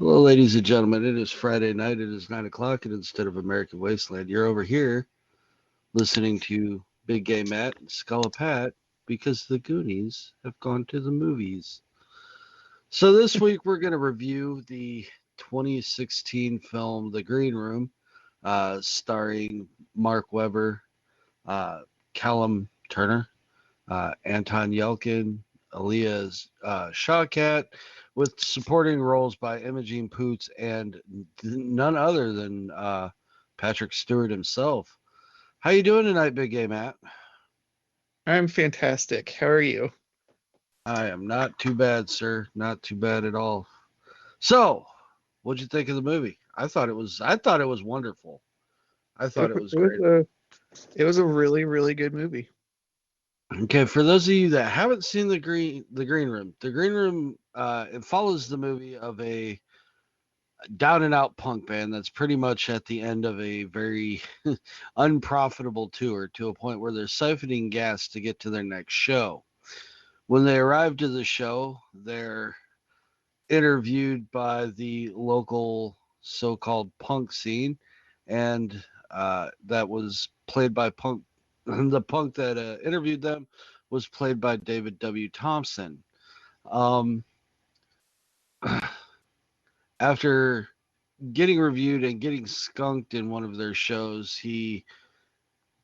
Hello, ladies and gentlemen. It is Friday night. It is 9 o'clock, and instead of American Wasteland, you're over here listening to Big Gay Matt and Skull Pat because the Goonies have gone to the movies. So this week we're going to review the 2016 film The Green Room, starring Mark Webber, uh, Callum Turner, Anton Yelkin, Aaliyah Shawkat, with supporting roles by Imogene Poots and none other than Patrick Stewart himself. How you doing tonight, Big Gay Matt? I'm fantastic. How are you? I am not too bad, sir. Not too bad at all. So, what'd you think of the movie? I thought it was wonderful. I It, thought it was it was great. a it was a really really good movie. Okay, for those of you that haven't seen the Green Room, it follows the movie of a down and out punk band that's pretty much at the end of a very unprofitable tour to a point where they're siphoning gas to get to their next show. When they arrive to the show, they're interviewed by the local so-called punk scene, and that was played by punk. The punk that interviewed them was played by David W. Thompson. Um, After getting reviewed and getting skunked in one of their shows, he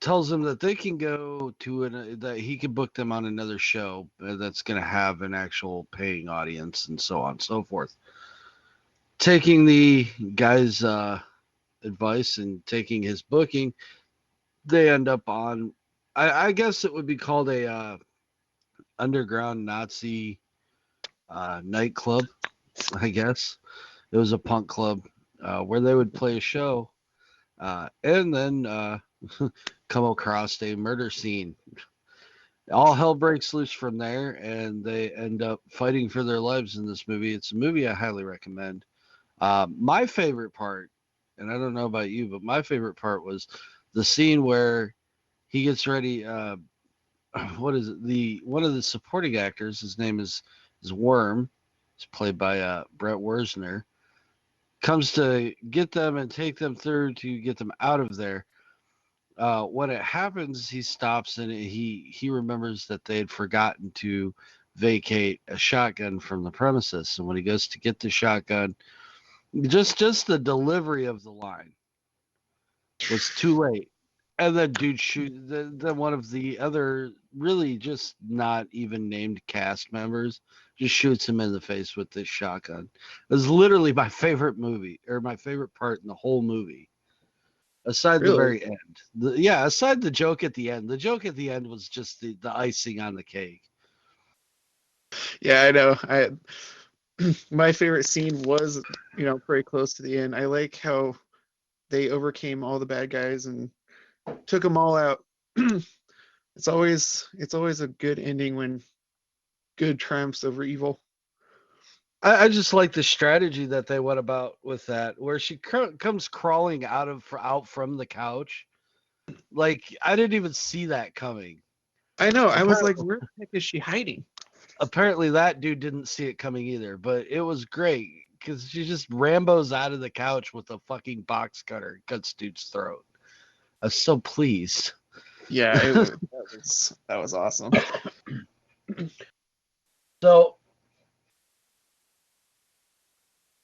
tells them that they can go to that he can book them on another show that's going to have an actual paying audience and so on and so forth. Taking the guy's advice and taking his booking, they end up on, I guess it would be called a underground Nazi nightclub. I guess it was a punk club where they would play a show and then come across a murder scene. All hell breaks loose from there, and they end up fighting for their lives in this movie. It's a movie I highly recommend. My favorite part, and I don't know about you, but my favorite part was the scene where he gets ready. What is it? The one of the supporting actors, his name is Worm. It's played by Brett Wersner. Comes to get them and take them through to get them out of there. When it happens, he stops and he remembers that they had forgotten to vacate a shotgun from the premises. And when he goes to get the shotgun, just the delivery of the line was too late. And then dude shoot then one of the other really just not even named cast members just shoots him in the face with this shotgun. It was literally my favorite movie or my favorite part in the whole movie. Aside the Really? very end. Yeah, aside the joke at the end. The joke at the end was just the icing on the cake. Yeah, I know. I My favorite scene was, pretty close to the end. I like how they overcame all the bad guys and took them all out. It's always a good ending when good triumphs over evil. I just like the strategy that they went about with that, where she comes crawling out from the couch. Like I didn't even see that coming. I know. I was like, Apparently, where the heck is she hiding? apparently that dude didn't see it coming either. But it was great because she just Rambo's out of the couch with a fucking box cutter, and cuts dude's throat. I was so pleased. Yeah, that was awesome. So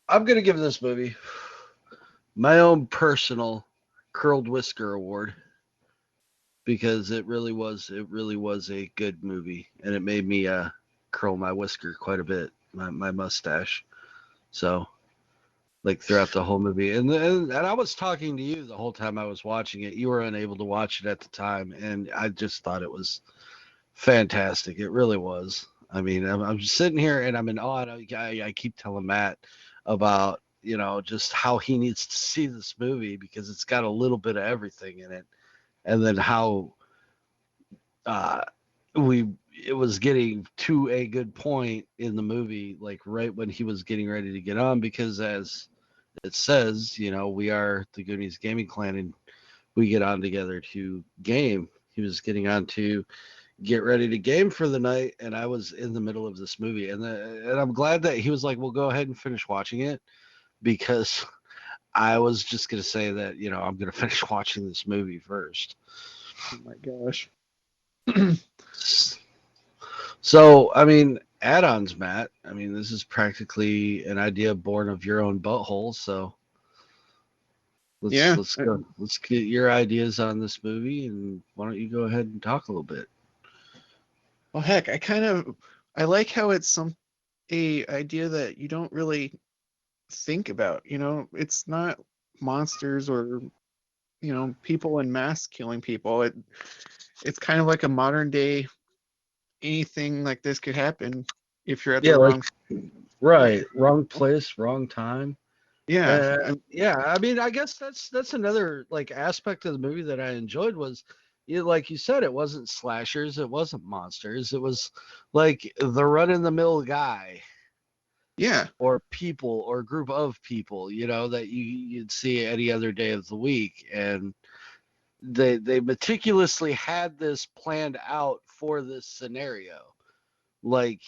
I'm gonna give this movie my own personal curled whisker award because it really was a good movie and it made me curl my whisker quite a bit, my mustache. So like throughout the whole movie, and I was talking to you the whole time I was watching it. You were unable to watch it at the time, and I just thought it was fantastic. It really was. I mean, I'm just sitting here and I'm in awe. And I keep telling Matt about just how he needs to see this movie because it's got a little bit of everything in it, and then how uh, we it was getting to a good point in the movie, like right when he was getting ready to get on, because as it says, we are the Goonies gaming clan, and we get on together to game. He was getting on to get ready to game for the night, and I was in the middle of this movie, and I'm glad that he was like, "Well, go ahead and finish watching it," because I was just gonna say that I'm gonna finish watching this movie first. Oh my gosh. So I mean, add-ons, Matt. I mean, this is practically an idea born of your own butthole. So let's Yeah. let's go. Let's get your ideas on this movie, and why don't you go ahead and talk a little bit? Well, heck, I like how it's a idea that you don't really think about. It's not monsters or people in mass killing people. It's kind of like a modern day anything like this could happen if you're at the Yeah, like wrong place. right, wrong place, wrong time. Yeah, Yeah, I mean, I guess that's another like aspect of the movie that I enjoyed was, like you said, it wasn't slashers, it wasn't monsters, it was like the run in the mill guy yeah, or people or group of people, that you'd see any other day of the week, and they meticulously had this planned out for this scenario. Like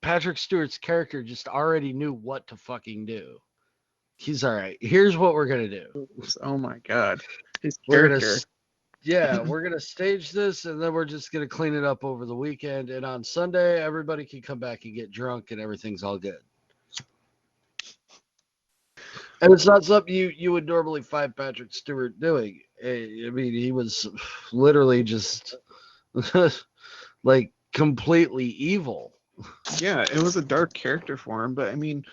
Patrick Stewart's character just already knew what to fucking do. He's all right. Here's what we're gonna do. oh my God, his We're gonna character. yeah, we're gonna stage this, and then we're just gonna clean it up over the weekend. And on Sunday, everybody can come back and get drunk, and everything's all good. And it's not something you would normally find Patrick Stewart doing. I mean, he was literally just like completely evil. Yeah, it was a dark character for him, but I mean,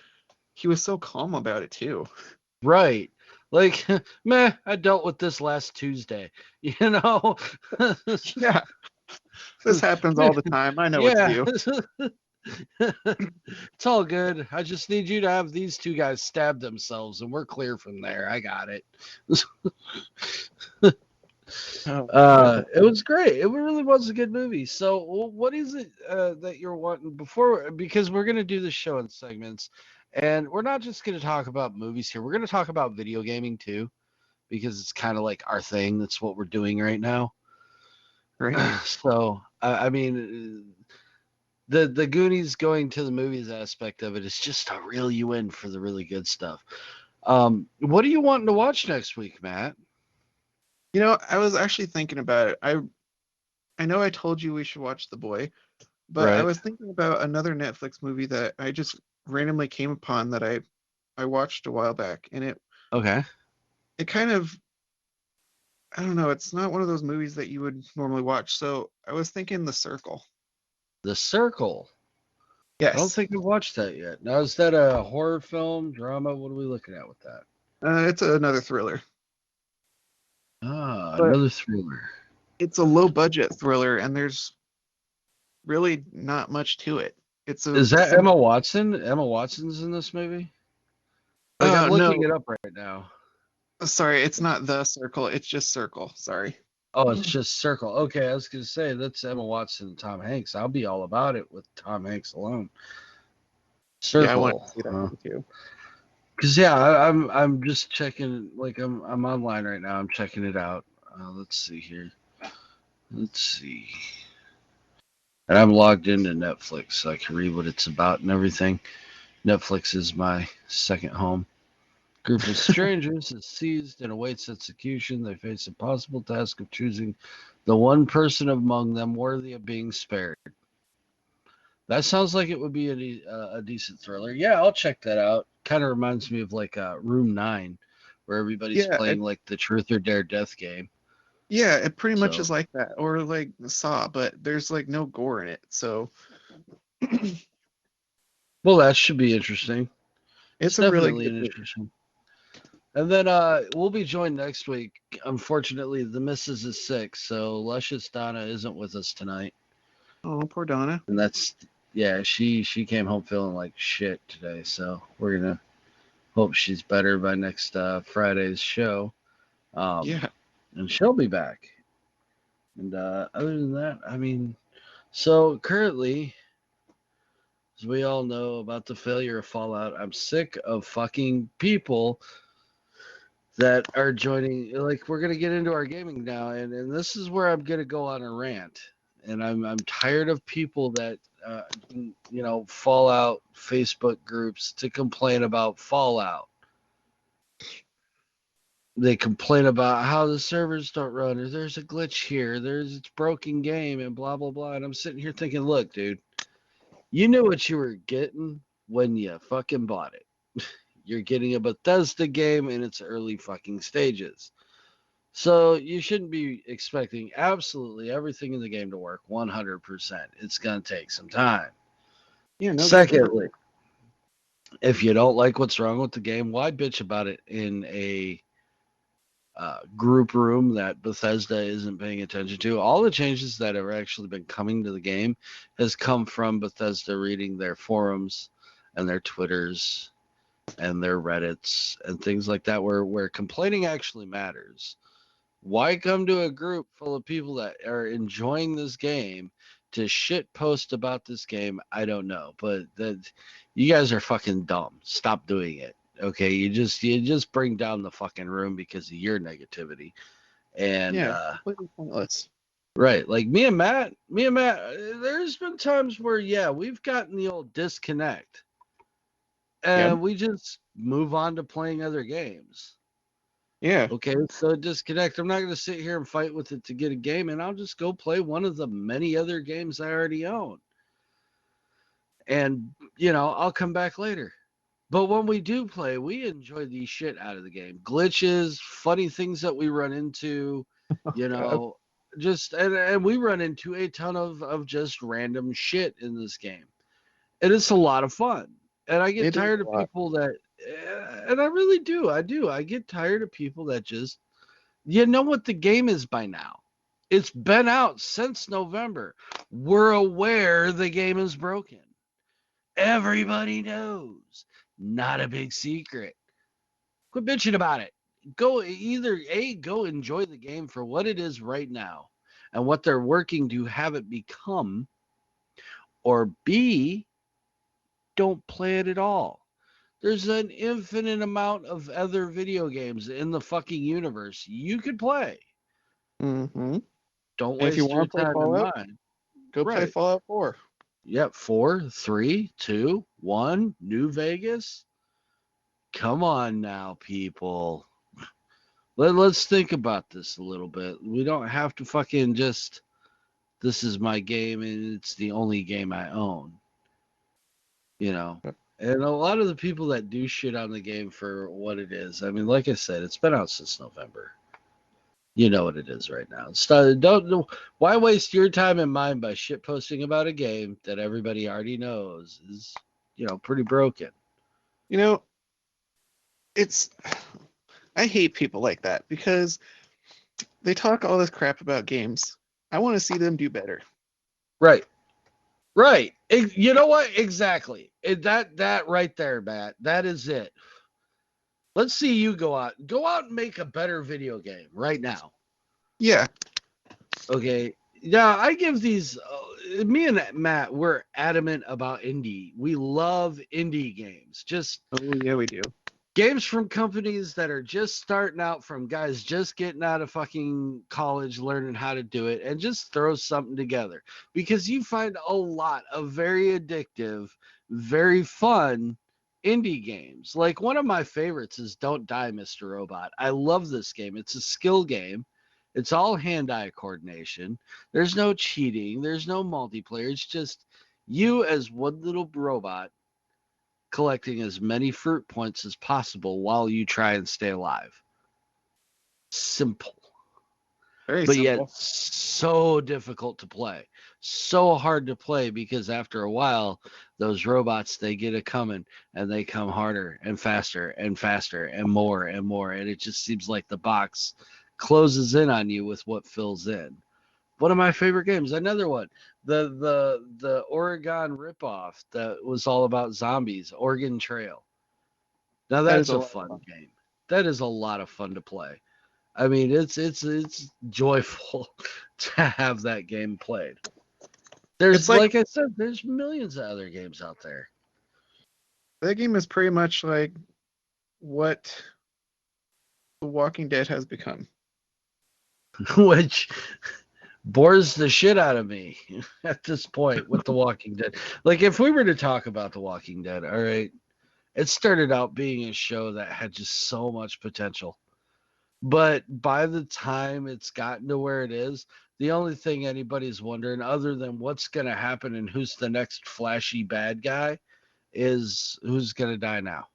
he was so calm about it too. Right. Like, meh, I dealt with this last Tuesday. You know? Yeah, this happens all the time. I know what to Yeah. do. It's all good. I just need you to have these two guys stab themselves and we're clear from there. I got it. Oh my goodness. It was great. It really was a good movie. So, what is it that you're wanting before? Because we're going to do this show in segments, and we're not just going to talk about movies here. We're going to talk about video gaming too, because it's kind of like our thing. That's what we're doing right now. Right? So, I mean, the Goonies going to the movies aspect of it is just to reel you in for the really good stuff. What are you wanting to watch next week, Matt? I was actually thinking about it. I know I told you we should watch The Boy, but I Right. was thinking about another Netflix movie that I just randomly came upon that I watched a while back, and Okay. it kind of, I don't know, it's not one of those movies that you would normally watch. So I was thinking The Circle. The Circle. I don't Yes. think I've watched that yet. Now, is that a horror film, drama? What are we looking at with that? It's another thriller, Ah, but another thriller. it's a low budget thriller, and there's really not much to it. It's a Is that simple. Emma Watson? Emma Watson's in this movie? Like, I'm looking No, it up right now. sorry, it's not The Circle. It's just Circle. Sorry. Oh, it's just Circle. Okay, I was gonna say that's Emma Watson and Tom Hanks. I'll be all about it with Tom Hanks alone. Yeah, I want to Circle, see that huh? one too. Because yeah, I'm just checking. Like I'm online right now. I'm checking it out. Let's see here. Let's see. And I'm logged into Netflix, so I can read what it's about and everything. Netflix is my second home. Group of strangers is seized and awaits execution. They face the impossible task of choosing the one person among them worthy of being spared. That sounds like it would be a decent thriller. Yeah, I'll check that out. Kind of reminds me of like Room 9, where everybody's Yeah, playing like the truth or dare death game. yeah, it pretty much So, is like that, or like Saw, but there's like no gore in it, so well, that should be interesting. It's it's a really definitely good an movie. interesting. And then we'll be joined next week. Unfortunately, the missus is sick, so Luscious Donna isn't with us tonight. Oh, poor Donna. And that's yeah, she came home feeling like shit today, so we're gonna hope she's better by next Friday's show. Um, Yeah, and she'll be back. And other than that, I mean, so currently, as we all know about the failure of Fallout, I'm sick of fucking people that are joining. Like, we're gonna get into our gaming now, and this is where I'm gonna go on a rant. And I'm tired of people that Fallout Facebook groups to complain about Fallout. They complain about how the servers don't run, or there's a glitch here, there's it's broken game, and blah blah blah. And I'm sitting here thinking, look, dude, you knew what you were getting when you fucking bought it. You're getting a Bethesda game in its early fucking stages. So you shouldn't be expecting absolutely everything in the game to work 100%. It's going to take some time. Yeah, no game's Secondly, perfect. if you don't like what's wrong with the game, why bitch about it in a group room that Bethesda isn't paying attention to? All the changes that have actually been coming to the game has come from Bethesda reading their forums and their Twitters and their Reddits and things like that, where complaining actually matters. Why come to a group full of people that are enjoying this game to shit post about this game? I don't know, but that you guys are fucking dumb. Stop doing it. Okay, you just bring down the fucking room because of your negativity. And Yeah, completely pointless. right, like me and Matt, there's been times where yeah, we've gotten the old disconnect, Yep. and we just move on to playing other games. Yeah. Okay, so disconnect. I'm not going to sit here and fight with it to get a game, and I'll just go play one of the many other games I already own. And, I'll come back later. But when we do play, we enjoy the shit out of the game. Glitches, funny things that we run into, you God, know, and we run into a ton of just random shit in this game. And it's a lot of fun. And I get it is tired a of lot. people that, and I really do. I do. I get tired of people that just you know what the game is by now. It's been out since November. We're aware the game is broken. Everybody knows. Not a big secret. Quit bitching about it. Go either A, go enjoy the game for what it is right now and what they're working to have it become, or B, don't play it at all. There's an infinite amount of other video games in the fucking universe you could play. Mm-hmm. Don't And if you waste your want to play time and Fallout, mine. go play Right. Fallout 4. Yep. 4, 3, 2, 1. New Vegas. Come on now, people. Let's think about this a little bit. We don't have to fucking just, this is my game and it's the only game I own, you know? And a lot of the people that do shit on the game for what it is, I mean, like I said, it's been out since November. You know what it is right now. So don't why waste your time and mine by shit posting about a game that everybody already knows is, pretty broken. You know, it's I hate people like that because they talk all this crap about games. I want to see them do better. Right. Right. You know what? Exactly. That right there, Matt. That is it. Let's see you go out. Go out and make a better video game right now. Yeah. Okay. Yeah, I give these. Me and Matt, we're adamant about indie. We love indie games. Just Oh yeah, we do. games from companies that are just starting out, from guys just getting out of fucking college learning how to do it, and just throw something together, because you find a lot of very addictive, very fun indie games. Like, one of my favorites is Don't Die, Mr. Robot. I love this game. It's a skill game. It's all hand-eye coordination. There's no cheating, there's no multiplayer. It's just you as one little robot collecting as many fruit points as possible while you try and stay alive. Simple, Very but yet simple. so difficult to play. So hard to play because after a while, those robots, they get it coming, and they come harder and faster and faster and more and more. And it just seems like the box closes in on you with what fills in. One of my favorite games. Another one, the Oregon ripoff that was all about zombies, Oregon Trail. Now That is that's a a lot of fun fun. game. That is a lot of fun to play. I mean, it's joyful to have that game played. It's There's, like like I said, there's millions of other games out there. that game is pretty much like what The Walking Dead has become. Which bores the shit out of me at this point with The Walking Dead. Like, if we were to talk about The Walking Dead, all right, it started out being a show that had just so much potential. But by the time it's gotten to where it is, the only thing anybody's wondering, other than what's going to happen and who's the next flashy bad guy, is who's going to die now.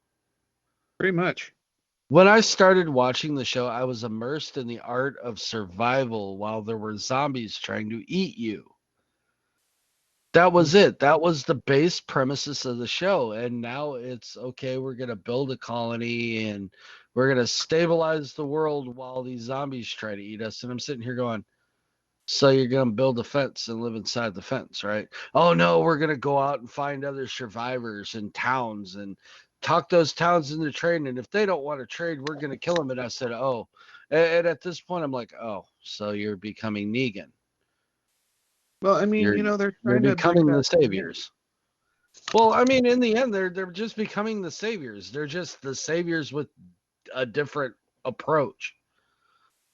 Pretty much. When I started watching the show, I was immersed in the art of survival while there were zombies trying to eat you. That was Mhm. it. That was the base premises of the show. And now it's okay, we're going to build a colony and we're going to stabilize the world while these zombies try to eat us. And I'm sitting here going, so you're going to build a fence and live inside the fence, right? Oh no, we're going to go out and find other survivors in towns and talk those towns into trading. And if they don't want to trade, we're going to kill them. And I said, oh. And at this point, I'm like, oh, so you're becoming Negan. Well, I mean, You're they're you're trying to bring becoming the back the end. saviors. Well, I mean, in the end, they're just becoming the saviors. They're just the saviors with a different approach.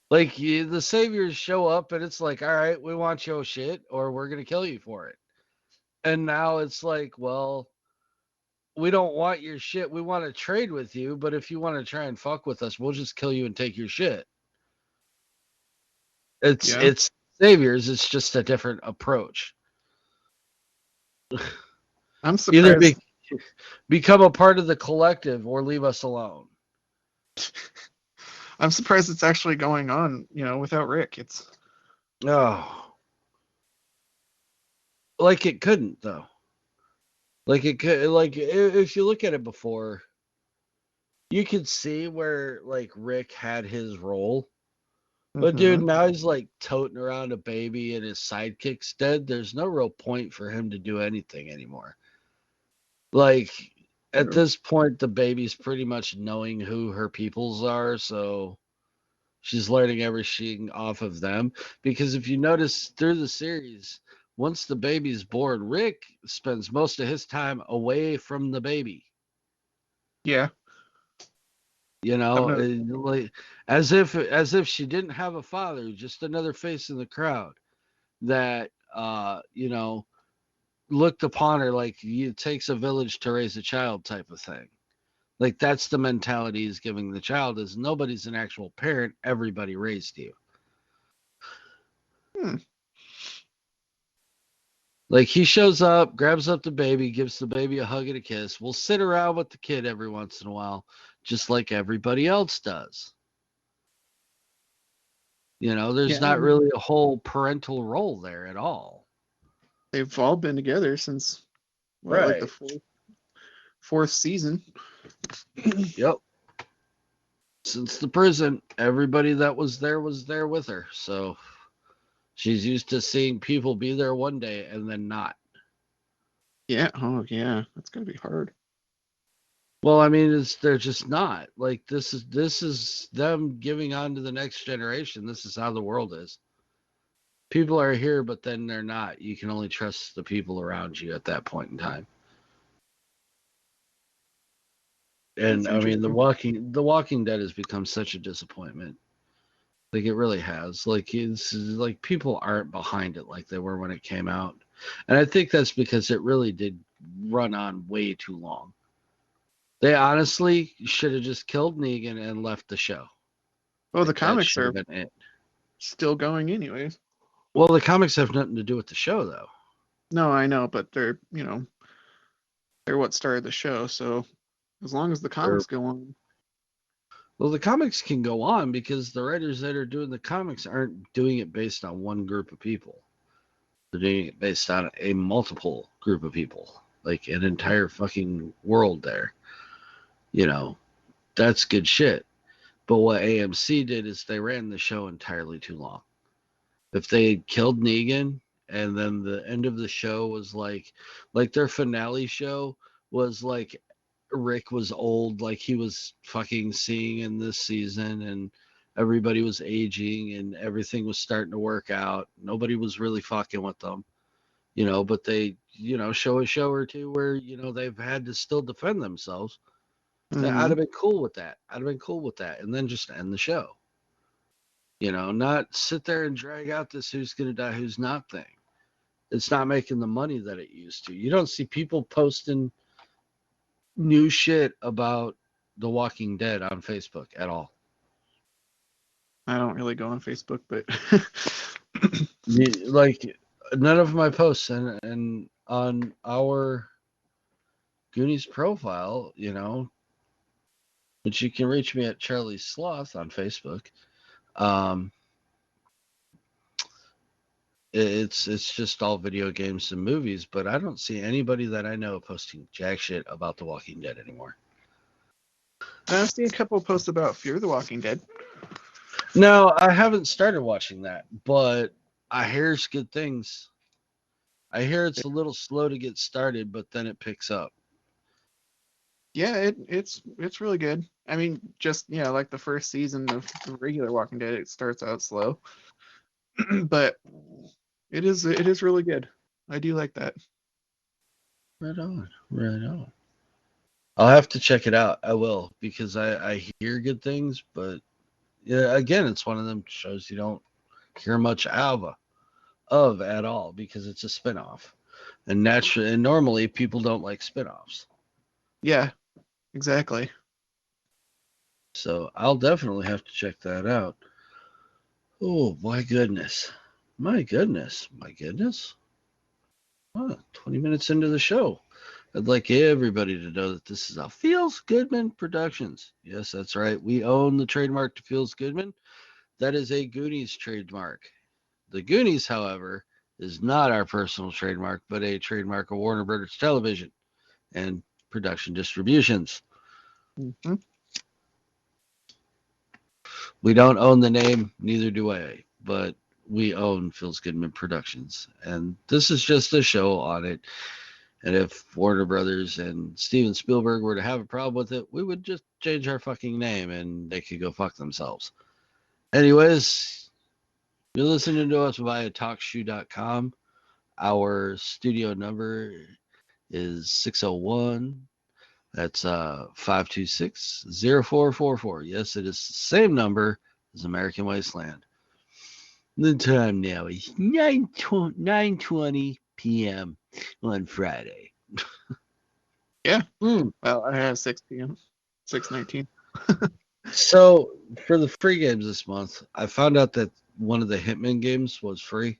Like the saviors show up, and it's like, all right, we want your shit, or we're gonna kill you for it. And now it's like, well, we don't want your shit. We want to trade with you, but if you want to try and fuck with us, we'll just kill you and take your shit. Yeah. It's saviors. It's just a different approach. I'm Either surprised. become a part of the collective or leave us alone. I'm surprised it's actually going on, without Rick. It's Oh, like it couldn't though. Like it could, like if you look at it before, you could see where like Rick had his role. But dude, hmm now he's like toting around a baby and his sidekick's dead. There's no real point for him to do anything anymore. Like at true. this point, the baby's pretty much knowing who her peoples are, so she's learning everything off of them. Because if you notice through the series, once the baby's born, Rick spends most of his time away from the baby. Yeah, You I've know, noticed. like as if she didn't have a father, just another face in the crowd that looked upon her like it takes a village to raise a child type of thing. Like that's the mentality he's giving the child is nobody's an actual parent, everybody raised you. Hmm. Like he shows up, grabs up the baby, gives the baby a hug and a kiss. We'll sit around with the kid every once in a while, just like everybody else does. Yeah, There's I not mean, really a whole parental role there at all. they've all been together since what, like the Right. fourth season. Yep. Since the prison, everybody that was there with her. So she's used to seeing people be there one day and then not. Yeah. Oh, yeah. That's gonna be hard. Well, I mean, they're just not. Like this is them giving on to the next generation. This is how the world is. People are here, but then they're not. You can only trust the people around you at that point in time. And That's I mean, interesting. The Walking Dead has become such a disappointment. Like it really has. Like it's like people aren't behind it like they were when it came out. And I think that's because it really did run on way too long. They honestly should have just killed Negan and left the show. Well, the Like that comics should have are been it. still going anyways. Well, the comics have nothing to do with the show though. No, I know, but they're what started the show. So as long as the Or comics go on, well, the comics can go on because the writers that are doing the comics aren't doing it based on one group of people. They're doing it based on a multiple group of people, like an entire fucking world there. You know, that's good shit. But what AMC did is they ran the show entirely too long. If they had killed Negan and then the end of the show was like their finale show was like Rick was old, like he was fucking seeing in this season, and everybody was aging and everything was starting to work out. Nobody was really fucking with them, but they, show a show or two where, they've had to still defend themselves. I'd hmm have been cool with that. I'd have been cool with that. And then just end the show. Not sit there and drag out this who's going to die, who's not thing. It's not making the money that it used to. You don't see people posting new shit about The Walking Dead on Facebook at all. I don't really go on Facebook, but Like none of my posts and on our Goonies profile, but you can reach me at Charlie Sloth on Facebook. Um, it's just all video games and movies, but I don't see anybody that I know posting jack shit about The Walking Dead anymore. I've seen a couple of posts about Fear the Walking Dead. No, I haven't started watching that, but I hear it's good things. I hear it's a little slow to get started, but then it picks up. Yeah, it's really good. I mean, just like the first season of the regular Walking Dead, it starts out slow, but it is really good. I do like that. Right on, right on. I'll have to check it out. I will because I hear good things, but yeah, again, it's one of them shows you don't hear much of at all because it's a spinoff, and naturally and normally people don't like spinoffs. Yeah, exactly. So I'll definitely have to check that out. Oh my goodness, my goodness, my goodness. 20 minutes into the show. I'd like everybody to know that this is a Feels Goodman Productions. Yes, that's right. We own the trademark to Feels Goodman. That is a Goonies trademark. The Goonies, however, is not our personal trademark, but a trademark of Warner Brothers Television and Production Distributions. Hmm. We don't own the name, neither do I, but we own Feels Goodman Productions. And this is just a show on it. And if Warner Brothers and Steven Spielberg were to have a problem with it, we would just change our fucking name and they could go fuck themselves. Anyways, you're listening to us via talkshoe.com. Our studio number is 601. That's 526-0444. Yes, it is the same number as American Wasteland. The time now is 9:20 p.m. on Friday. Yeah. Mm. Well, I have 6 p.m. 6:19. So for the free games this month, I found out that one of the Hitman games was free,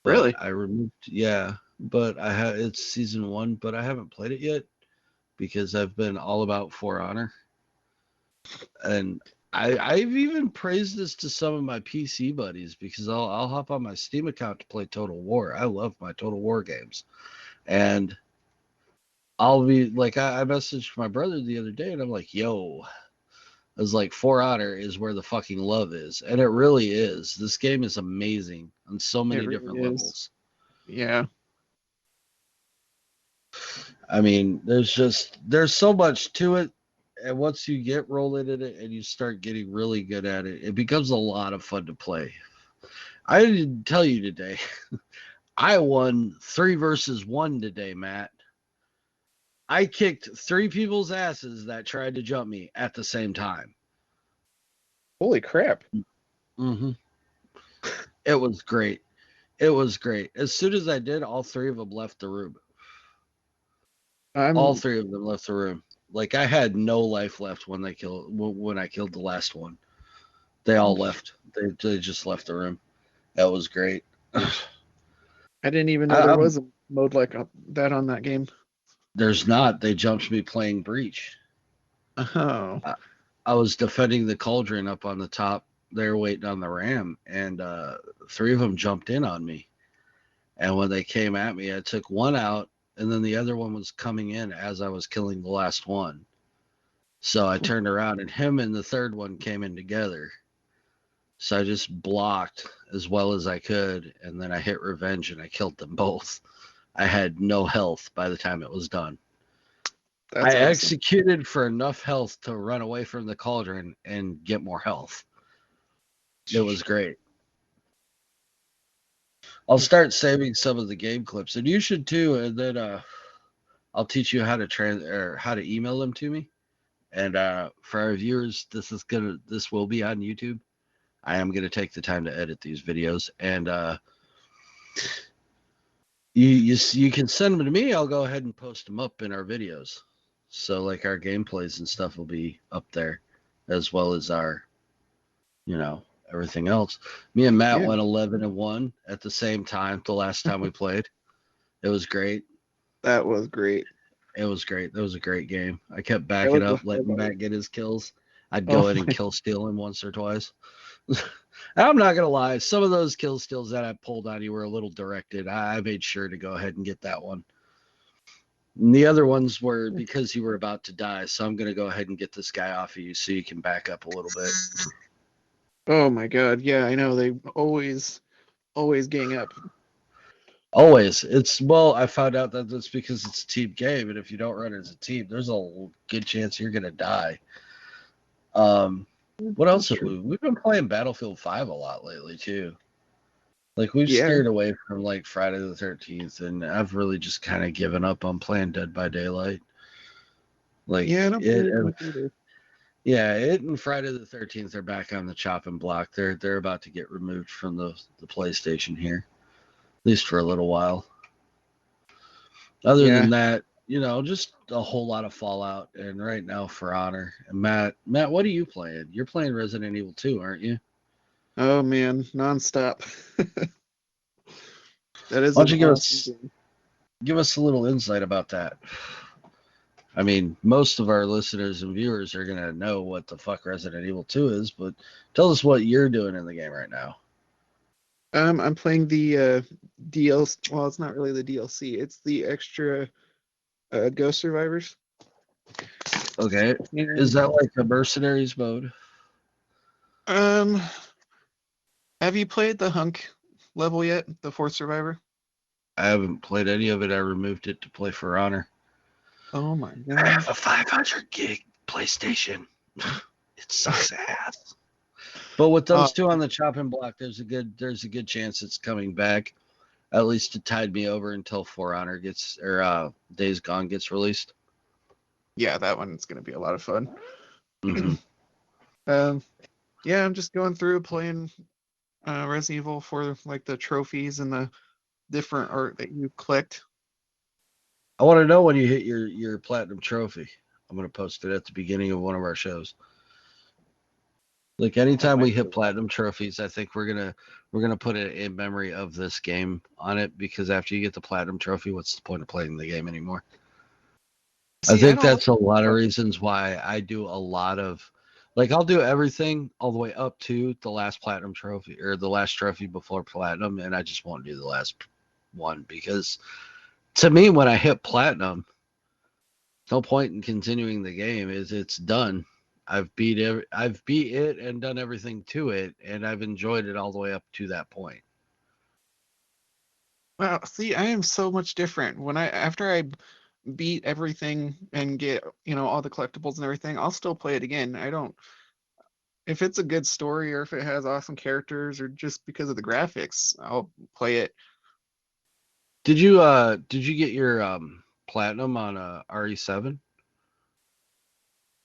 but Really? I removed. Yeah, but I have it's season one, but I haven't played it yet because I've been all about For Honor, and I've even praised this to some of my PC buddies because I'll hop on my Steam account to play Total War. I love my Total War games, and I'll be like I messaged my brother the other day, and I'm like, "Yo, I was like, For Honor is where the fucking love is. And it really is. This game is amazing on so It many really different is. levels. Yeah. I mean, there's so much to it. And once you get rolling in it and you start getting really good at it, it becomes a lot of fun to play. I didn't tell you today. I won 3 versus 1 today, Matt. I kicked 3 people's asses that tried to jump me at the same time. Holy crap. Mm-hmm. It was great. It was great. As soon as I did, all 3 of them left the room. All I'm 3 of them left the room. Like I had no life left when I killed the last one. They all left. They just left the room. That was great. I didn't even know there I, was a mode like that on that game. there's not. They jumped me playing Breach. Oh. I, I was defending the cauldron up on the top. They were waiting on the ram, and 3 of them jumped in on me. And when they came at me, I took one out, and then the other one was coming in as I was killing the last one. So I turned around, and him and the third one came in together. So I just blocked as well as I could, and then I hit revenge and I killed them both. I had no health by the time it was done. That's I awesome. executed for enough health to run away from the cauldron and get more health. It was great. I'll start saving some of the game clips, and you should too. And then I'll teach you how to how to email them to me. And for our viewers, this will be on YouTube. I am gonna take the time to edit these videos, and you can send them to me. I'll go ahead and post them up in our videos. So like our gameplays and stuff will be up there, as well as our you know, everything else. Me and Matt Yeah, went 11-1 at the same time the last time we played. It was great. that was great. It was great. That was a great game. I kept That backing was a up, letting highlight. Matt get his kills. I'd Oh go in and my, kill steal him once or twice. I'm not gonna lie, some of those kill steals that I pulled on you were a little directed. I made sure to go ahead and get that one. And the other ones were because you were about to die, so I'm gonna go ahead and get this guy off of you so you can back up a little bit. oh my God. Yeah, I know. They always gang up. Always. It's well, I found out that that's because it's a team game, and if you don't run as a team, there's a good chance you're gonna die. Um, what else That's have true. we've been playing Battlefield 5 a lot lately too. Like we've Yeah, steered away from like Friday the 13th, and I've really just kind of given up on playing Dead by Daylight. Like yeah. I don't it, blame you much either. yeah, it and Friday the 13th are back on the chopping block. They're about to get removed from the PlayStation here, at least for a little while. Other Yeah. than that, just a whole lot of Fallout, and right now For Honor. And Matt, what are you playing? You're playing Resident Evil 2, aren't you? Oh man, nonstop. That is Why don't an you awesome game. give us a little insight about that? I mean, most of our listeners and viewers are gonna know what the fuck Resident Evil 2 is, but tell us what you're doing in the game right now. I'm playing the DLC. Well, it's not really the DLC. It's the extra Ghost Survivors. Okay, is And that like a mercenaries mode? um, have you played the Hunk level yet? The fourth Survivor? I haven't played any of it. I removed it to play For Honor. Oh my I have God. a 500 gig PlayStation. It sucks ass. But with Oh, those two on the chopping block, there's a good chance it's coming back. At least it tied me over until For Honor gets or Days Gone gets released. yeah, that one's gonna be a lot of fun. Hmm. Um, yeah, I'm just going through playing Resident Evil for like the trophies and the different art that you collect. I want to know when you hit your platinum trophy. I'm gonna post it at the beginning of one of our shows. Like I anytime we might hit do that. platinum trophies, I think we're gonna put it in memory of this game on it because after you get the platinum trophy, what's the point of playing the game anymore? I See, I think don't like that's a that lot of part. reasons why I do a lot of like I'll do everything all the way up to the last platinum trophy or the last trophy before platinum, and I just won't do the last one because to me when I hit platinum, no point in continuing the game. Is it's done. I've beat it and done everything to it, and I've enjoyed it all the way up to that point. Well, see, I am so much different. When I after I beat everything and get, all the collectibles and everything, I'll still play it again. I don't if it's a good story or if it has awesome characters or just because of the graphics, I'll play it. Did you get your platinum on RE7?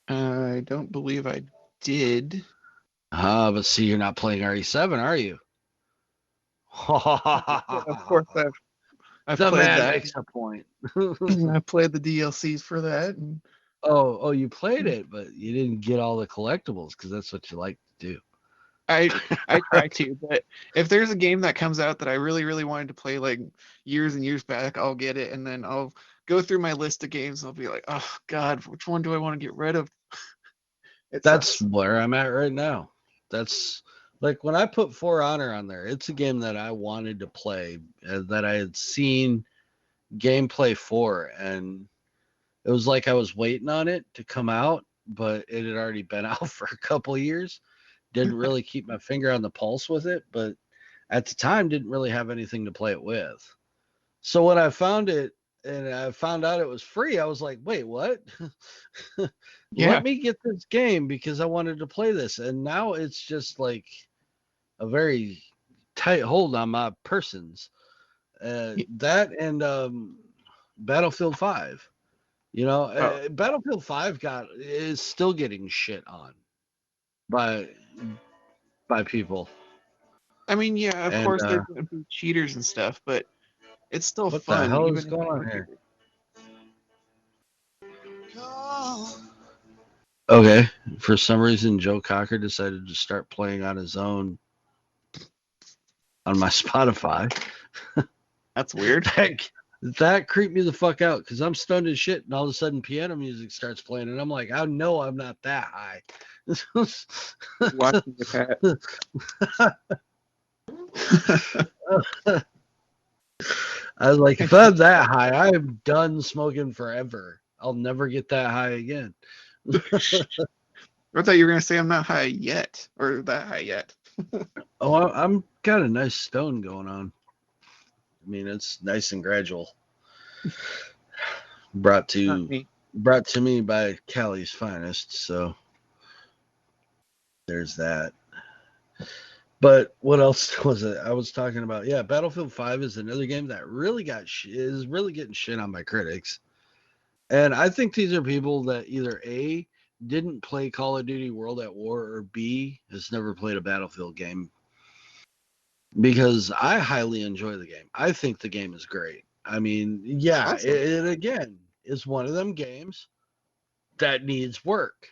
I don't believe I did. But see, you're not playing RE7, are you? Yeah, of course I've The played man that. makes a point. I played the DLCs for that. And You played it, but you didn't get all the collectibles because that's what you like to do. I I try to, but if there's a game that comes out that I really, really wanted to play like years and years back, I'll get it and then I'll go through my list of games and I'll be like, oh God, which one do I want to get rid of? It That's sucks. where I'm at right now. That's like when I put For Honor on there, it's a game that I wanted to play, that I had seen gameplay for, and it was like I was waiting on it to come out, but it had already been out for a couple of years. Didn't really keep my finger on the pulse with it, but at the time didn't really have anything to play it with. So when I found it and I found out it was free, I was like, wait, what? Let Yeah. me get this game because I wanted to play this. And now it's just like a very tight hold on my persons. That and Battlefield 5. Oh, Battlefield 5 is still getting shit on by by people. I mean, yeah, of And course there's gonna be cheaters and stuff, but it's still what the fun hell is even if going there on are here? cheaters. Okay. For some reason, Joe Cocker decided to start playing on his own on my Spotify. That's weird. that, that creeped me the fuck out because I'm stoned as shit, and all of a sudden piano music starts playing, and I'm like, I know I'm not that high. Watching your pet. I was like, if I'm that high, I'm done smoking forever. I'll never get that high again. I thought you were gonna say I'm not high yet, or that high yet. Oh, I'm got a nice stone going on. I mean, it's nice and gradual. Brought Not to me. brought to me by Cali's finest. So there's that. But what else was it? I was talking about? Yeah, Battlefield 5 is another game that really is really getting shit on by critics. And I think these are people that either A, didn't play Call of Duty World at War, or B, has never played a Battlefield game. Because I highly enjoy the game. I think the game is great. I mean, yeah, Awesome. it again is one of them games that needs work.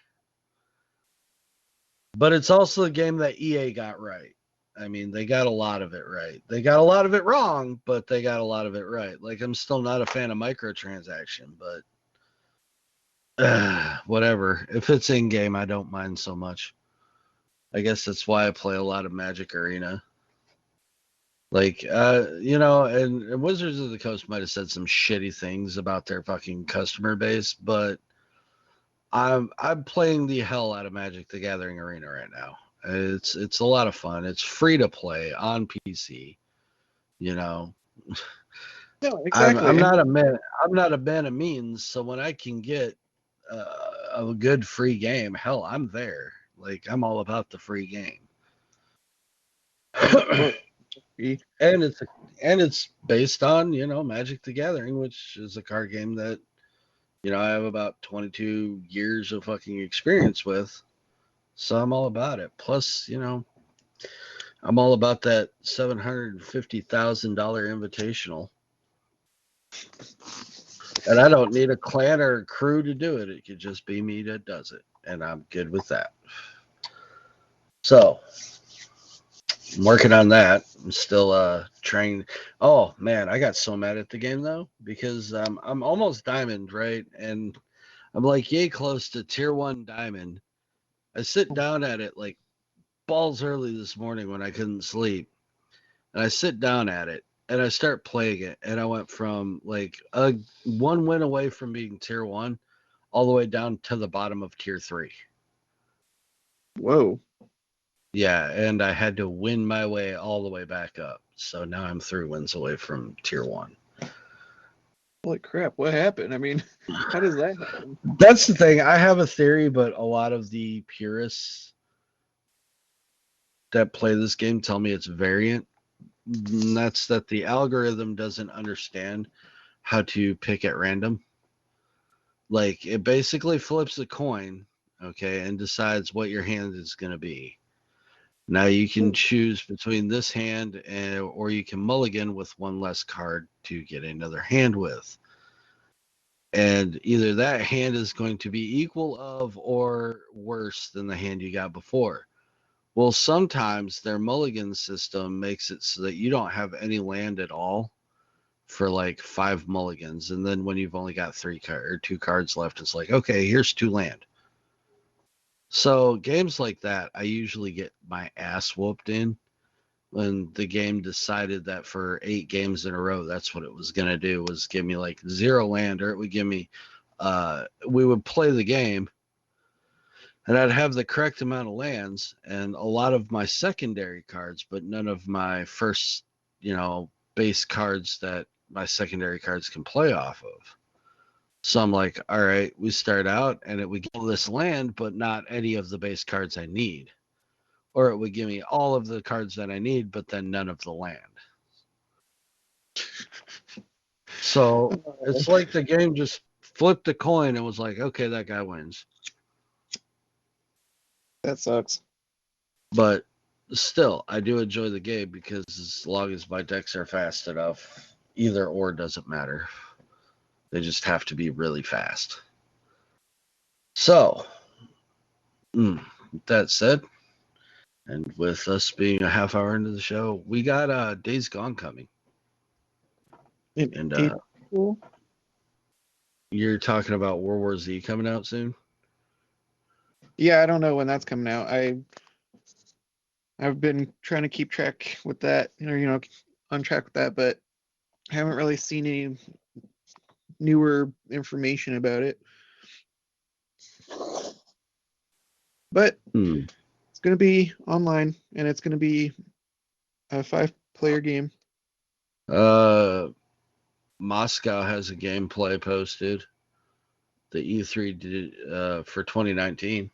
But it's also a game that EA got right. I mean, they got a lot of it right. They got a lot of it wrong, but they got a lot of it right. Like, I'm still not a fan of microtransaction, but whatever. If it's in game, I don't mind so much. I guess that's why I play a lot of Magic Arena. Like, and Wizards of the Coast might have said some shitty things about their fucking customer base, but I'm playing the hell out of Magic the Gathering Arena right now. It's a lot of fun. It's free to play on PC. You know, No, I'm exactly. not a man. I'm not a man of means. So when I can get a good free game, hell, I'm there. Like I'm all about the free game. And of course, we- and it's based on Magic the Gathering, which is a card game that I have about 22 years of fucking experience with. So I'm all about it. Plus, I'm all about that $750,000 invitational. And I don't need a clan or a crew to do it. It could just be me that does it. And I'm good with that. So I'm working on that. I'm still trying. Oh man, I got so mad at the game though because I'm almost diamond, right? And I'm like yay close to tier 1 diamond. I sit down at it like balls early this morning when I couldn't sleep. And I sit down at it and I start playing it and I went from like a one win away from being tier 1 all the way down to the bottom of tier 3. Whoa. Yeah, and I had to win my way all the way back up. So now I'm 3 wins away from tier 1. Holy crap, what happened? I mean, how does that happen? That's the thing. I have a theory, but a lot of the purists that play this game tell me it's variant. And that's that the algorithm doesn't understand how to pick at random. Like it basically flips a coin, okay, and decides what your hand is going to be. Now you can choose between this hand or you can mulligan with one less card to get another hand with. And either that hand is going to be equal of or worse than the hand you got before. Well, sometimes their mulligan system makes it so that you don't have any land at all for like 5 mulligans, and then when you've only got 2 cards left, it's like, okay, here's 2 land. So games like that, I usually get my ass whooped in when the game decided that for 8 games in a row, that's what it was gonna do was give me like 0 land, or it would give me. We would play the game, and I'd have the correct amount of lands and a lot of my secondary cards, but none of my first, base cards that my secondary cards can play off of. So I'm like, all right, we start out and it would give this land, but not any of the base cards I need. Or it would give me all of the cards that I need, but then none of the land. So it's like the game just flipped a coin and was like, okay, that guy wins. That sucks. But still, I do enjoy the game because as long as my decks are fast enough, either or doesn't matter. They just have to be really fast. So That said, and with us being a half hour into the show, we got Days Gone coming. In And April. you're talking about World War Z coming out soon? Yeah, I don't know when that's coming out. I've been trying to keep track with that, or on track with that, but I haven't really seen any newer information about it. But Hmm. it's going to be online, and it's going to be a 5-player game. Moscow has a gameplay posted. The E3 did for 2019.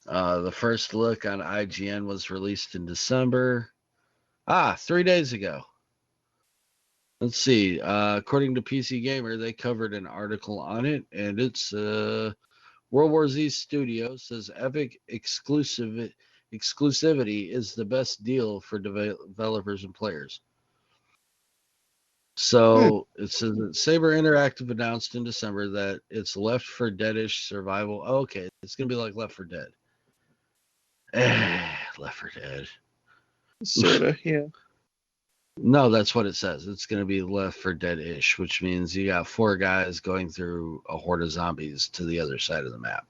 The first look on IGN was released in December. 3 days ago. Let's see. According to PC Gamer, they covered an article on it, and it's World War Z Studio says Epic exclusivity is the best deal for developers and players. Hmm. So it says that Saber Interactive announced in December that it's Left 4 Dead-ish survival. Okay, it's gonna be like Left 4 Dead. Left 4 Dead. Sorta, yeah. No, that's what it says. It's gonna be Left 4 Dead-ish, which means you got 4 guys going through a horde of zombies to the other side of the map.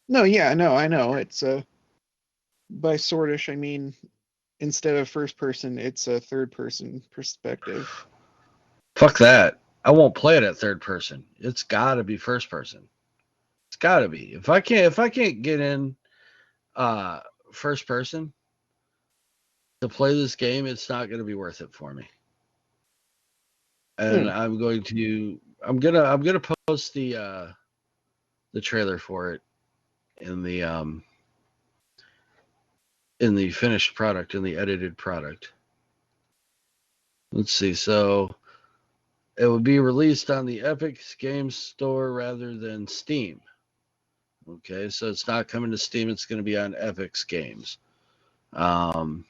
No, yeah, no, I know. It's by sortish, I mean instead of first person, it's a third person perspective. Fuck that. I won't play it at third person. It's gotta be first person. It's gotta be. If I can't get in uh first person to play this game, it's not gonna be worth it for me. And Hmm. I'm gonna post the trailer for it in the finished product, in the edited product. Let's see. So it would be released on the Epic Games Store rather than Steam. Okay, so it's not coming to Steam. It's going to be on Epic's games. Um,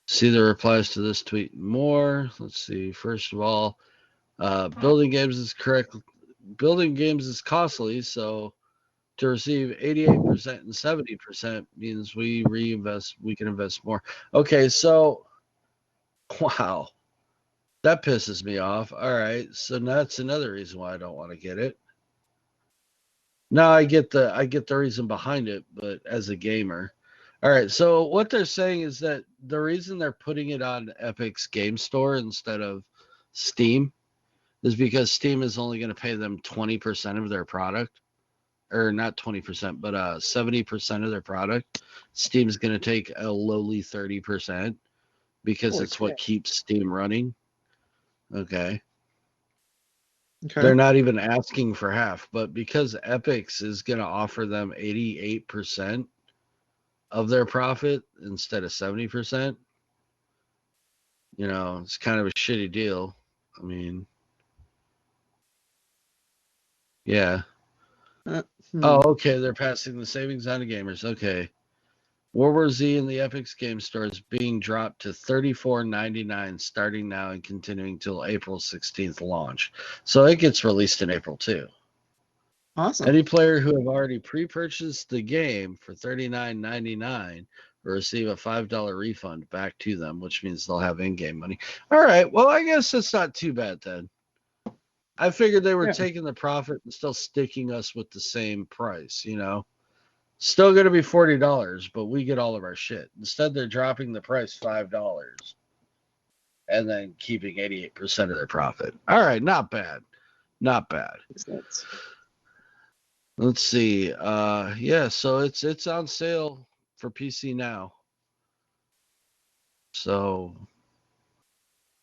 See the replies to this tweet more. Let's see. First of all, building games is correct. Building games is costly, so to receive 88% and 70% means we reinvest. We can invest more. Okay, so wow, that pisses me off. All right, so that's another reason why I don't want to get it. Now I get the reason behind it, but as a gamer. All right, so what they're saying is that the reason they're putting it on Epic's Game Store instead of Steam is because Steam is only going to pay them 20% of their product, or not 20%, but 70% of their product. Steam's going to take a lowly 30% because Holy it's what crap. keeps Steam running. Okay. Okay. They're not even asking for half, but because Epic's is going to offer them 88% of their profit instead of 70%, it's kind of a shitty deal. I mean, yeah. Uh, hmm. Oh, okay. They're passing the savings on to gamers. Okay. World War Z in the Epic's Game Store is being dropped to $34.99 starting now and continuing till April 16th launch. So it gets released in April too. Awesome. Any player who have already pre-purchased the game for $39.99 will receive a $5 refund back to them, which means they'll have in-game money. All right, well, I guess it's not too bad then. I figured they were Yeah. taking the profit and still sticking us with the same price, Still going to be $40, but we get all of our shit. Instead, they're dropping the price $5 and then keeping 88% of their profit. All right, not bad. Not bad. Makes sense. Let's see. Yeah, so it's on sale for PC now. So,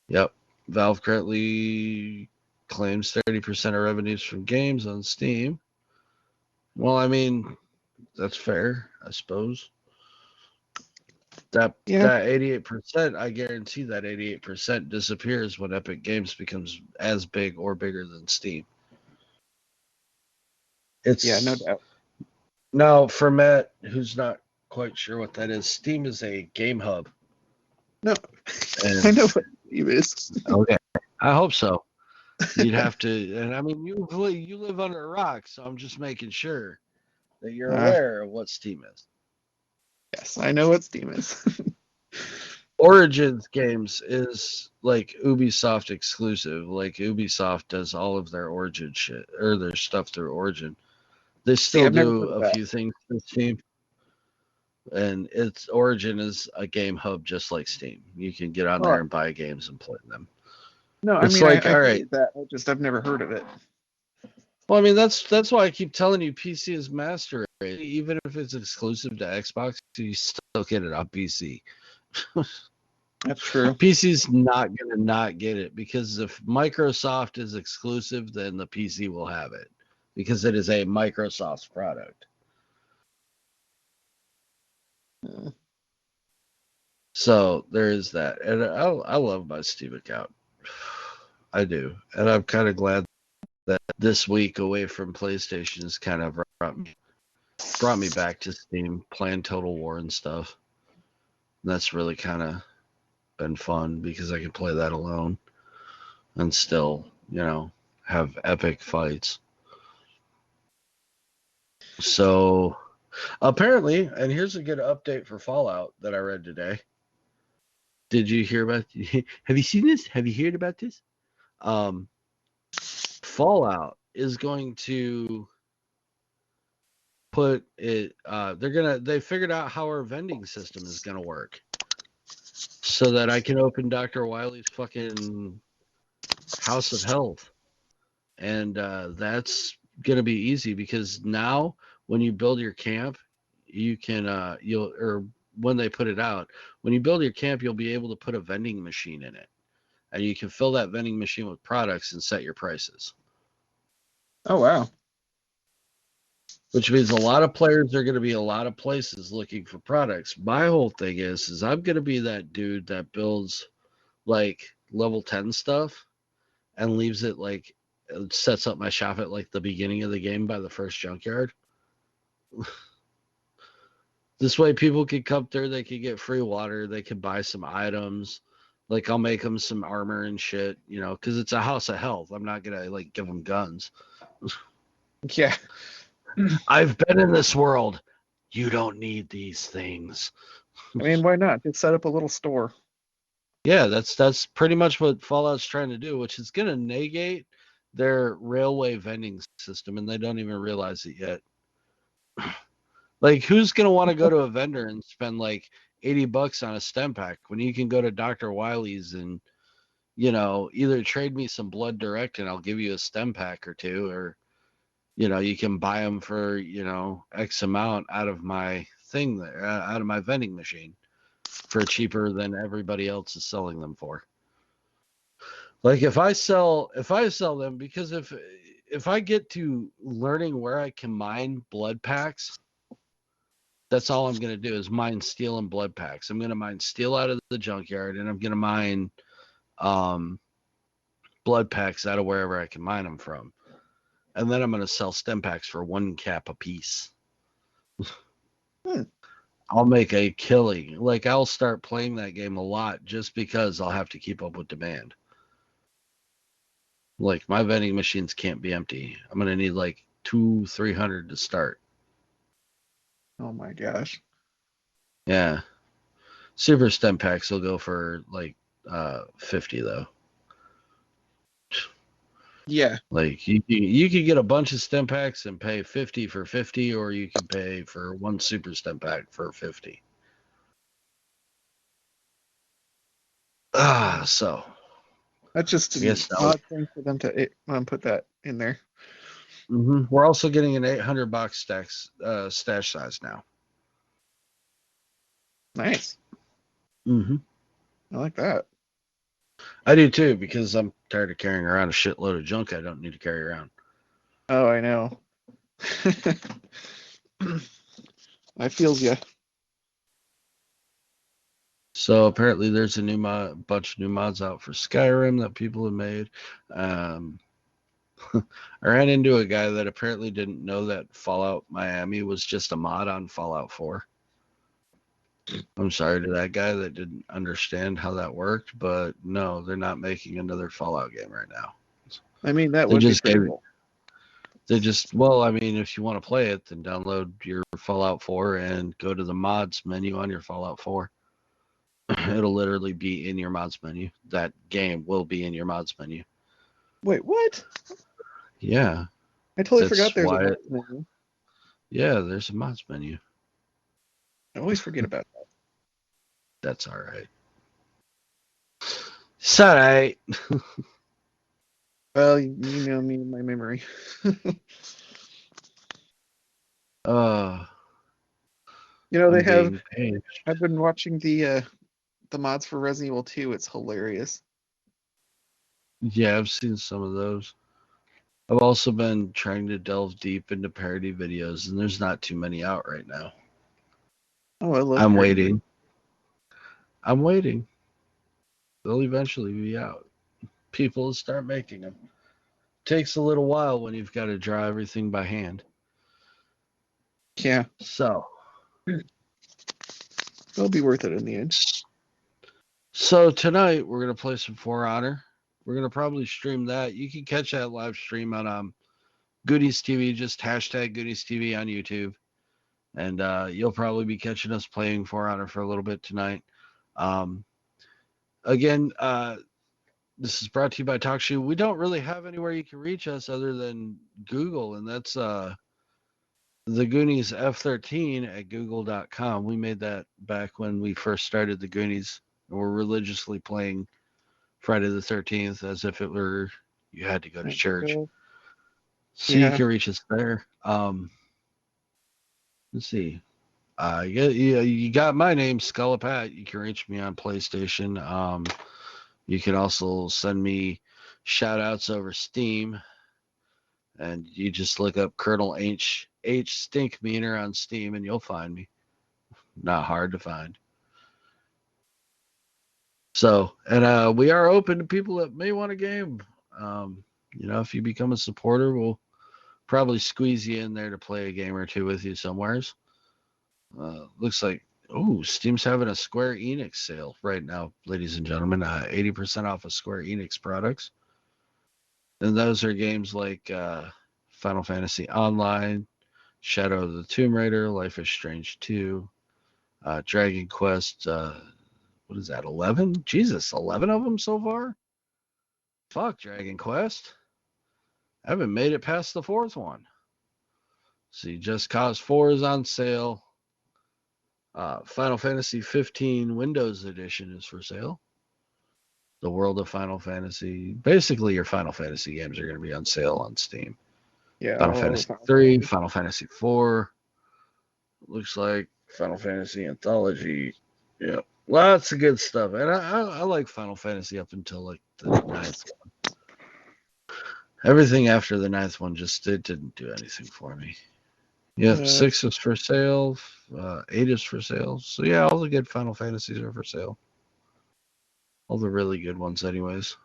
yep. Valve currently claims 30% of revenues from games on Steam. Well, I mean, that's fair, I suppose. That Yeah. that 88%, I guarantee that 88% disappears when Epic Games becomes as big or bigger than Steam. Yeah, no It's doubt. now for Matt, who's not quite sure what that is. Steam is a game hub, No. I and know what Steve is. okay, I hope so. You'd have to, and I mean, you live under a rock, so I'm just making sure. that you're Uh, aware of what Steam is. yes, I know what Steam is. Origins games is like Ubisoft exclusive. Like Ubisoft does all of their Origin shit or their stuff through Origin. They See, still I've never do heard of a that. few things through Steam, and its Origin is a game hub just like Steam. You can get on Oh, there and buy games and play them. no, I It's mean, like, I've all heard right. of that. I've never heard of it. Well, I mean, that's why I keep telling you PC is master race. Even if it's exclusive to Xbox, you still get it on PC. That's true. PC's not going to not get it because if Microsoft is exclusive, then the PC will have it because it is a Microsoft product. Uh, So there is that. And I love my Steam account. I do. And I'm kind of glad that this week away from PlayStation has kind of brought me back to Steam, playing Total War and stuff. And that's really kind of been fun because I can play that alone and still, have epic fights. So apparently, and here's a good update for Fallout that I read today. Did you hear about? Have you seen this? Have you heard about this? Um, Fallout is going to put it. They figured out how our vending system is gonna work, so that I can open Dr. Wiley's fucking House of Health, and that's gonna be easy because now when you build your camp, you can you'll or when they put it out, when you build your camp, you'll be able to put a vending machine in it, and you can fill that vending machine with products and set your prices. oh wow. Which means a lot of players are going to be a lot of places looking for products. My whole thing is I'm going to be that dude that builds like level 10 stuff and leaves it like sets up my shop at like the beginning of the game by the first junkyard. This way people could come there, they could get free water, they could buy some items. Like I'll make them some armor and shit, because it's a house of health. I'm not gonna like give them guns. Yeah. I've been in this world. You don't need these things. I mean, why not? Just set up a little store. Yeah, that's pretty much what Fallout's trying to do, which is going to negate their railway vending system, and they don't even realize it yet. Like, who's going to want to go to a vendor and spend like $80 on a stem pack when you can go to Dr. Wiley's and either trade me some blood direct and I'll give you a stem pack or two, or you can buy them for X amount out of my thing there, out of my vending machine for cheaper than everybody else is selling them for. Like if I sell them, because if I get to learning where I can mine blood packs, that's all I'm gonna do is mine steel and blood packs. I'm gonna mine steel out of the junkyard, and I'm gonna mine um, blood packs out of wherever I can mine them from, and then I'm gonna sell stem packs for 1 cap a piece. Hmm. I'll make a killing. Like I'll start playing that game a lot just because I'll have to keep up with demand. Like my vending machines can't be empty. I'm gonna need like 200-300 to start. Oh my gosh. Yeah. Super stem packs will go for like 50 though. Yeah. Like you could get a bunch of stem packs and pay 50 for 50, or you can pay for one super stem pack for 50. So That's just I an guess now odd thing for them to put that in there. we're also getting an 800 box stash size now. Nice. Mm-hmm. I like that. I do too because I'm tired of carrying around a shitload of junk I don't need to carry around. Oh, I know. I feel ya. So apparently there's a bunch of new mods out for Skyrim that people have made. I ran into a guy that apparently didn't know that Fallout Miami was just a mod on Fallout 4. I'm sorry to that guy that didn't understand how that worked, but no, they're not making another Fallout game right now. I mean, that They would be just pretty gave cool. They just, well, I mean, if you want to play it, then download your Fallout 4 and go to the mods menu on your Fallout 4. It'll literally be in your mods menu. That game will be in your mods menu. Wait, what? Yeah, I totally forgot that's there's a why. mod menu. Yeah, there's a mods menu. I always forget about that. That's all right. It's all right. Well, you know me and my memory. Uh, You know, they I'm have. being paid. I've been watching the mods for Resident Evil 2. It's hilarious. Yeah, I've seen some of those. I've also been trying to delve deep into parody videos, and there's not too many out right now. Oh, I love I'm parody. waiting. I'm waiting. They'll eventually be out. People will start making them. Takes a little while when you've got to draw everything by hand. Yeah, So, it'll be worth it in the end. so tonight we're gonna play some For Honor. We're gonna probably stream that. You can catch that live stream on Goonies TV. Just hashtag Goonies TV on YouTube, and you'll probably be catching us playing For Honor for a little bit tonight. Um, again, this is brought to you by TalkShoe. We don't really have anywhere you can reach us other than Google, and that's the Goonies F13 at google.com. We made that back when we first started the Goonies. And we're religiously playing Friday the 13th as if it were you had to go to church. So you Yeah, can reach us there. Let's see. You got my name, Scullapat. You can reach me on PlayStation. You can also send me shout outs over Steam. And you just look up Colonel H Stink Meaner on Steam and you'll find me. Not hard to find. So, and we are open to people that may want a game. If you become a supporter, we'll probably squeeze you in there to play a game or two with you somewheres. Looks like, Steam's having a Square Enix sale right now, ladies and gentlemen. 80% off of Square Enix products. And those are games like Final Fantasy Online, Shadow of the Tomb Raider, Life is Strange 2, Dragon Quest. What is that? 11? Jesus, 11 of them so far? Fuck, Dragon Quest. I haven't made it past the fourth one. See, Just Cause 4 is on sale. Final Fantasy 15 Windows Edition is for sale. The World of Final Fantasy. Basically, your Final Fantasy games are going to be on sale on Steam. yeah, Final all the Fantasy Final 3, Fantasy. Final Fantasy 4. Looks like Final Fantasy Anthology. Yeah, lots of good stuff. And I like Final Fantasy up until like the ninth one. Everything after the ninth one it didn't do anything for me. Yep, 6 is for sale. 8 is for sale. So yeah, all the good Final Fantasies are for sale. All the really good ones, anyways.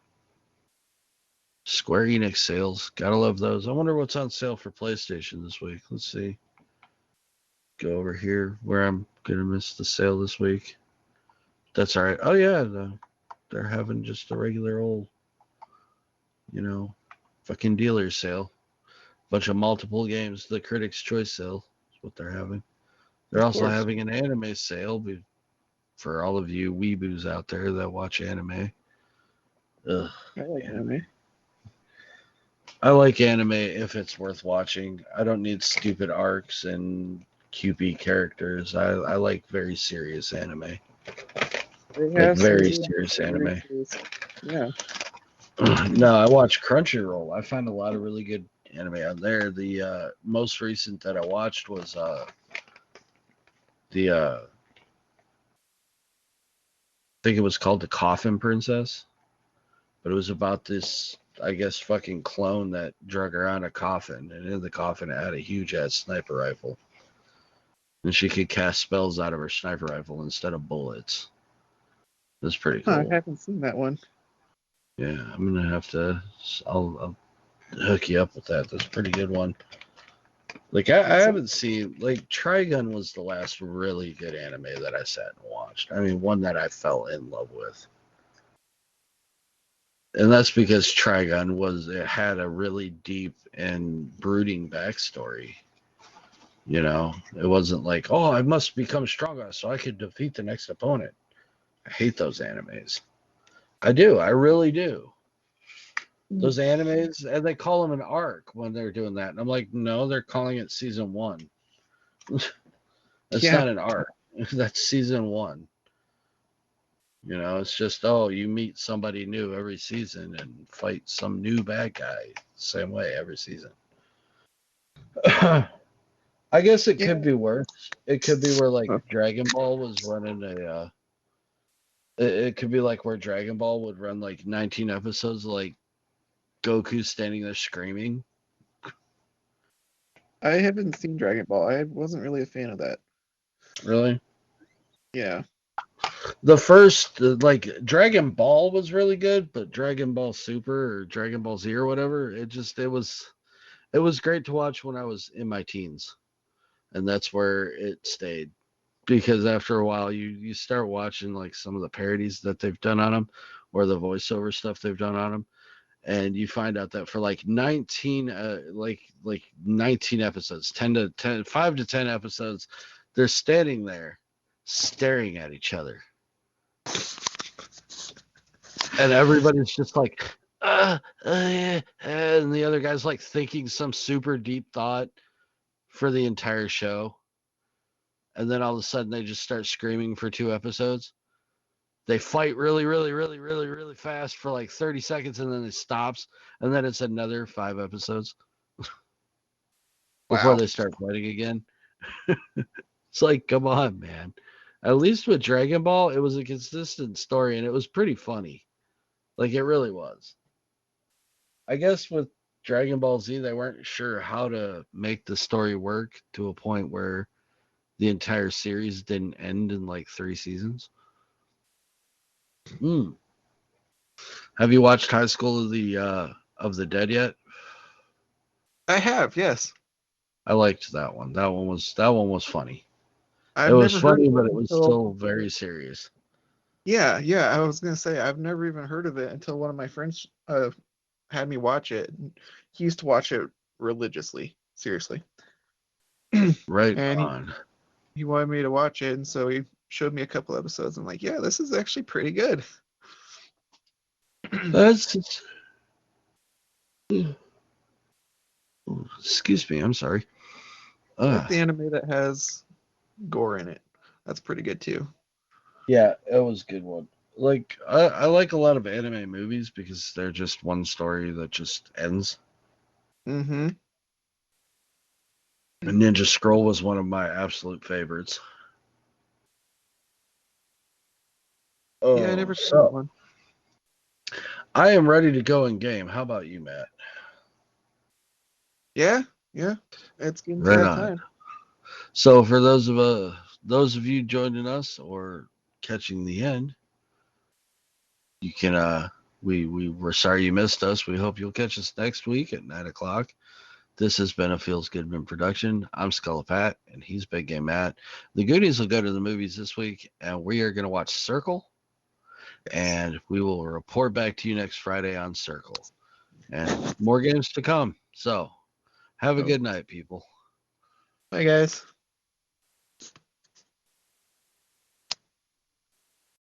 Square Enix sales. Gotta love those. I wonder what's on sale for PlayStation this week. Let's see. Go over here where I'm gonna miss the sale this week. That's all right. Oh yeah, they're having just a regular old, fucking dealer sale. Bunch of multiple games. The Critics' Choice sale is what they're having. They're Of also course. having an anime sale for all of you weeboos out there that watch anime. Ugh, I like anime. anime. I like anime if it's worth watching. I don't need stupid arcs and QP characters. I like very serious anime. They Like have some very good serious anime. experiences. Yeah. No, I watch Crunchyroll. I find a lot of really good anime on there. The most recent that I watched was the I think it was called The Coffin Princess, but it was about this, I guess, fucking clone that drug around a coffin, and in the coffin it had a huge ass sniper rifle, and she could cast spells out of her sniper rifle instead of bullets. It was pretty Huh, I cool. haven't seen that one. Yeah, I'm gonna have to. I'll hook you up with that. That's a pretty good one. Like I That's haven't seen like Trigun was the last really good anime that I sat and watched. I mean, one that I fell in love with. And that's because Trigon was it had a really deep and brooding backstory. You know, it wasn't like, oh, I must become stronger so I could defeat the next opponent. I hate those animes. I do. I really do. Those animes, and they call them an arc when they're doing that. And I'm like, no, they're calling it season one. That's Yeah, not an arc. That's season one. You know, it's just, oh, you meet somebody new every season and fight some new bad guy. Same way every season. I guess it yeah. could be worse. It could be where like Dragon Ball was running a. It could be like where Dragon Ball would run like 19 episodes, like Goku standing there screaming. I haven't seen Dragon Ball. I wasn't really a fan of that. Really, Yeah. the first like Dragon Ball was really good, but Dragon Ball Super or Dragon Ball Z or whatever, it was great to watch when I was in my teens, and that's where it stayed. Because after a while, you start watching like some of the parodies that they've done on them, or the voiceover stuff they've done on them, and you find out that for like 19 like 19 episodes, 10 to 10 5 to 10 episodes, they're standing there staring at each other, and everybody's just like yeah. And the other guy's like thinking some super deep thought for the entire show, and then all of a sudden they just start screaming for 2 episodes. They fight really, really, really, really, really fast for like 30 seconds, and then it stops, and then it's another 5 episodes before Wow. they start fighting again. It's like, come on, man. At least with Dragon Ball, it was a consistent story, and it was pretty funny. Like it really was. I guess with Dragon Ball Z, they weren't sure how to make the story work to a point where the entire series didn't end in like 3 seasons. Mm. Have you watched High School of the Dead yet? I have, yes. I liked that one. That one was funny. It I've was never heard of funny, it but it was until still very serious. yeah, yeah. I was gonna say I've never even heard of it until one of my friends had me watch it. He used to watch it religiously, seriously, Right and on. he wanted me to watch it, and so he showed me a couple episodes. I'm like, yeah, this is actually pretty good. That's excuse me. I'm sorry. I like Uh, the anime that has gore in it. That's pretty good too. yeah, it was a good one. Like I like a lot of anime movies because they're just one story that just ends. Mm-hmm. And Ninja Scroll was one of my absolute favorites. Yeah, I Oh, never seen that so one. I am ready to go in game. How about you, Matt? Yeah, yeah. It's getting to Right that on. time. So for those of you joining us or catching the end, you can we're sorry you missed us. We hope you'll catch us next week at 9 o'clock. This has been a Feels Goodman production. I'm Scullapat, and he's Big Game Matt. The Goonies will go to the movies this week, and we are going to watch Circle, Yes. and we will report back to you next Friday on Circle. And more games to come. So have a Oh, good night, people. bye guys.